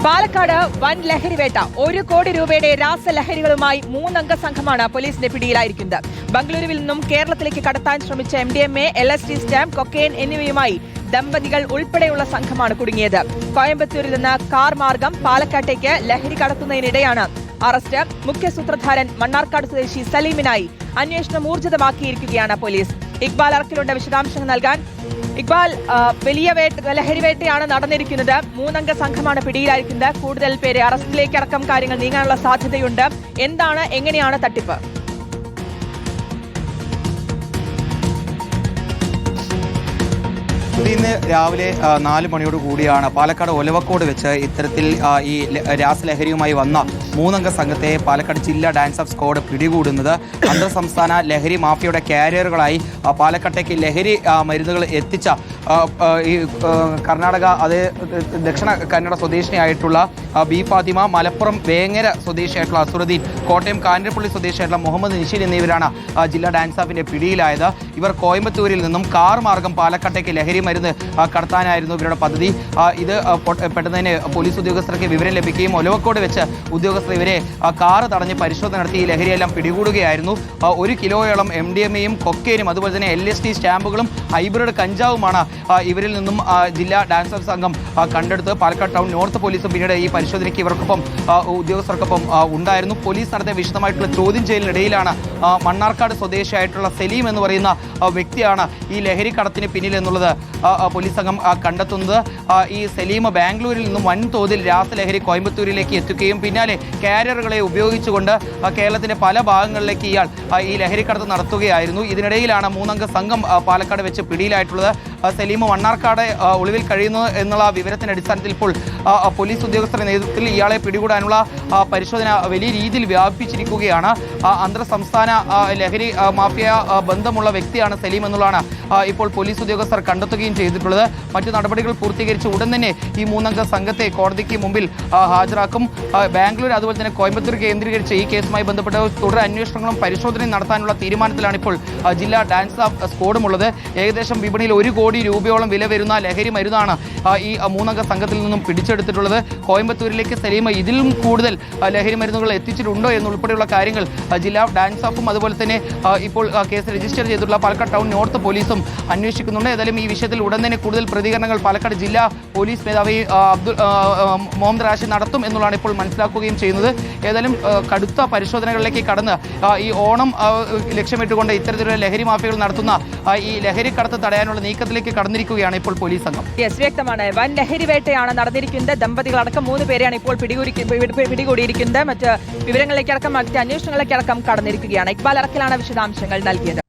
പാലക്കാട് വൻ ലഹരിവേട്ട. 1 കോടി രൂപയുടെ രാസലഹരികളുമായി 3 അംഗ സംഘമാണ് പോലീസിന്റെ പിടിയിലായിരിക്കുന്നത്. ബംഗളൂരുവിൽ നിന്നും കേരളത്തിലേക്ക് കടത്താൻ ശ്രമിച്ച MDMA, LSD സ്റ്റാമ്പ്, കൊക്കൈൻ എന്നിവയുമായി ദമ്പതികൾ ഉൾപ്പെടെയുള്ള സംഘമാണ് കുടുങ്ങിയത്. കോയമ്പത്തൂരിൽ നിന്ന് കാർ മാർഗം പാലക്കാട്ടേക്ക് ലഹരി കടത്തുന്നതിനിടെയാണ് അറസ്റ്റ്. മുഖ്യ സൂത്രധാരൻ മണ്ണാർക്കാട് സ്വദേശി സലീമിനായി അന്വേഷണം ഊർജിതമാക്കിയിരിക്കുകയാണ് പോലീസ്. ഇക്ബാൽ അറക്കിലുണ്ട് വിശദാംശങ്ങൾ നൽകാൻ. ഇക്ബാൽ, വലിയ ലഹരിവേട്ടയാണ് നടന്നിരിക്കുന്നത്. 3 അംഗ സംഘമാണ് പിടിയിലായിരിക്കുന്നത്. കൂടുതൽ പേരെ അറസ്റ്റിലേക്ക് അടക്കം കാര്യങ്ങൾ നീങ്ങാനുള്ള സാധ്യതയുണ്ട്. എന്താണ്, എങ്ങനെയാണ് തട്ടിപ്പ്? ഇന്ന് രാവിലെ 4 മണിയോട് കൂടിയാണ് പാലക്കാട് ഒലവക്കോട് വെച്ച് ഇത്തരത്തിൽ ഈ രാസലഹരിയുമായി വന്ന 3 അംഗ സംഘത്തെ പാലക്കാട് ജില്ലാ ഡാൻസ് ഓഫ് സ്ക്വാഡ് പിടികൂടുന്നത്. അന്തർ സംസ്ഥാന ലഹരി മാഫിയയുടെ കാരിയറുകളായി പാലക്കാട്ടേക്ക് ലഹരി മരുന്നുകൾ എത്തിച്ച ഈ കർണാടക, അതേ ദക്ഷിണ കന്നഡ സ്വദേശിനിയായിട്ടുള്ള ബി ഫാത്തിമ, മലപ്പുറം വേങ്ങര സ്വദേശിയായിട്ടുള്ള അസുറുദ്ദീൻ, കോട്ടയം കാഞ്ഞിരപ്പള്ളി സ്വദേശിയായിട്ടുള്ള മുഹമ്മദ് നിഷീൻ എന്നിവരാണ് ജില്ലാ ഡാൻസ് ഓഫിന്റെ പിടിയിലായത്. ഇവർ കോയമ്പത്തൂരിൽ നിന്നും കാർ മാർഗം പാലക്കാട്ടേക്ക് ലഹരി മരുന്ന് കടത്താനായിരുന്നു ഇവരുടെ പദ്ധതി. ഇത് പെട്ടെന്ന് പോലീസ് ഉദ്യോഗസ്ഥർക്ക് വിവരം ലഭിക്കുകയും ഒലവക്കോട് വെച്ച് ഉദ്യോഗസ്ഥർ ഇവരെ കാറ് തടഞ്ഞ് പരിശോധന നടത്തി ഈ ലഹരിയെല്ലാം പിടികൂടുകയായിരുന്നു. 1 കിലോയോളം MDMAയും കൊക്കൈനും അതുപോലെ തന്നെ LSD സ്റ്റാമ്പുകളും ഹൈബ്രിഡ് കഞ്ചാവുമാണ് ഇവരിൽ നിന്നും ജില്ലാ ഡാൻസ് ഓഫ് സംഘം കണ്ടെടുത്ത്. പാലക്കാട് ടൗൺ നോർത്ത് പോലീസും പിന്നീട് ഈ പരിശോധനയ്ക്ക് ഇവർക്കൊപ്പം ഉദ്യോഗസ്ഥർക്കൊപ്പം ഉണ്ടായിരുന്നു. പോലീസ് നടത്തിയ വിശദമായിട്ടുള്ള ചോദ്യം ചെയ്യലിനിടയിലാണ് മണ്ണാർക്കാട് സ്വദേശിയായിട്ടുള്ള സലീം എന്ന് പറയുന്ന വ്യക്തിയാണ് ഈ ലഹരി കടത്തിന് പിന്നിൽ എന്നുള്ളത് പോലീസ് സംഘം കണ്ടെത്തുന്നത്. ഈ സലീം ബാംഗ്ലൂരിൽ നിന്നും വൻതോതിൽ രാസലഹരി കോയമ്പത്തൂരിലേക്ക് എത്തുകയും പിന്നാലെ കാരിയറുകളെ ഉപയോഗിച്ചുകൊണ്ട് കേരളത്തിന്റെ പല ഭാഗങ്ങളിലേക്ക് ഇയാൾ ഈ ലഹരി കടത്ത് നടത്തുകയായിരുന്നു. ഇതിനിടയിലാണ് 3 അംഗ സംഘം പാലക്കാട് വെച്ച് പിടിയിലായിട്ടുള്ളത്. സലീം മണ്ണാർക്കാട് ഒളിവിൽ കഴിയുന്നു എന്നുള്ള വിവരത്തിന്റെ അടിസ്ഥാനത്തിൽ ഇപ്പോൾ പോലീസ് ഉദ്യോഗസ്ഥരുടെ നേതൃത്വത്തിൽ ഇയാളെ പിടികൂടാനുള്ള പരിശോധന വലിയ രീതിയിൽ വ്യാപിപ്പിച്ചിരിക്കുകയാണ്. അന്തർ സംസ്ഥാന ലഹരി മാഫിയ ബന്ധമുള്ള വ്യക്തിയാണ് സലീം എന്നുള്ളതാണ് ഇപ്പോൾ പോലീസ് ഉദ്യോഗസ്ഥർ കണ്ടെത്തുകയും ചെയ്തിട്ടുള്ളത്. മറ്റു നടപടികൾ പൂർത്തീകരിച്ച് ഉടൻ തന്നെ ഈ 3 അംഗ സംഘത്തെ കോടതിക്ക് മുമ്പിൽ ഹാജരാക്കും. ബാംഗ്ലൂർ അതുപോലെ തന്നെ കോയമ്പത്തൂർ കേന്ദ്രീകരിച്ച് ഈ കേസുമായി ബന്ധപ്പെട്ട തുടർ അന്വേഷണങ്ങളും പരിശോധനയും നടത്താനുള്ള തീരുമാനത്തിലാണ് ഇപ്പോൾ ജില്ലാ ഡാൻസ് ഓഫ് സ്ക്വാഡുമുള്ളത്. ഏകദേശം വിപണിയിൽ 1 കോടി രൂപയോളം വില വരുന്ന ലഹരി മരുന്നാണ് ഈ 3 അംഗ സംഘത്തിൽ നിന്നും പിടിച്ചെടുത്തിട്ടുള്ളത്. കോയമ്പത്തൂരിലേക്ക് സലീം ഇതിലും കൂടുതൽ ലഹരി മരുന്നുകൾ എത്തിച്ചിട്ടുണ്ടോ എന്നുൾപ്പെടെയുള്ള കാര്യങ്ങൾ ജില്ലാ ഡാൻസ് ഓഫും അതുപോലെ തന്നെ ഇപ്പോൾ കേസ് രജിസ്റ്റർ ചെയ്തിട്ടുള്ള പാലക്കാട് ടൗൺ നോർത്ത് പോലീസും അന്വേഷിക്കുന്നുണ്ട്. ഏതായാലും ഈ വിഷയത്തിൽ ഉടൻ തന്നെ കൂടുതൽ പ്രതികരണങ്ങൾ പാലക്കാട് ജില്ലാ പോലീസ് മേധാവി മുഹമ്മദ് റാഷിദ് നടത്തും എന്നുള്ളതാണ് ഇപ്പോൾ മനസ്സിലാക്കുകയും ചെയ്യുന്നത്. ഏതായാലും കടുത്ത പരിശോധനകളിലേക്ക് കടന്ന് ഈ ഓണം ലക്ഷ്യമിട്ടുകൊണ്ട് ഇത്തരത്തിലുള്ള ലഹരി മാഫിയകൾ നടത്തുന്ന ഈ ലഹരി കടത്ത് തടയാനുള്ള നീക്കത്തിലേക്ക് കടന്നിരിക്കുകയാണ് ഇപ്പോൾ പോലീസ് സംഘം. വ്യക്തമാണ്, വൻ ലഹരി വേട്ടയാണ് നടന്നിരിക്കുന്നത്. ദമ്പതികളടക്കം 3 പേരെയാണ് ഇപ്പോൾ പിടികൂടിയിരിക്കുന്നത്. മറ്റ് വിവരങ്ങളിലേക്കടക്കം മറ്റ് അന്വേഷണങ്ങളിലേക്കടക്കം കടന്നിരിക്കുകയാണ്. ഇക്ബാൽ അറക്കിലാണ് വിശദാംശങ്ങൾ നൽകിയത്.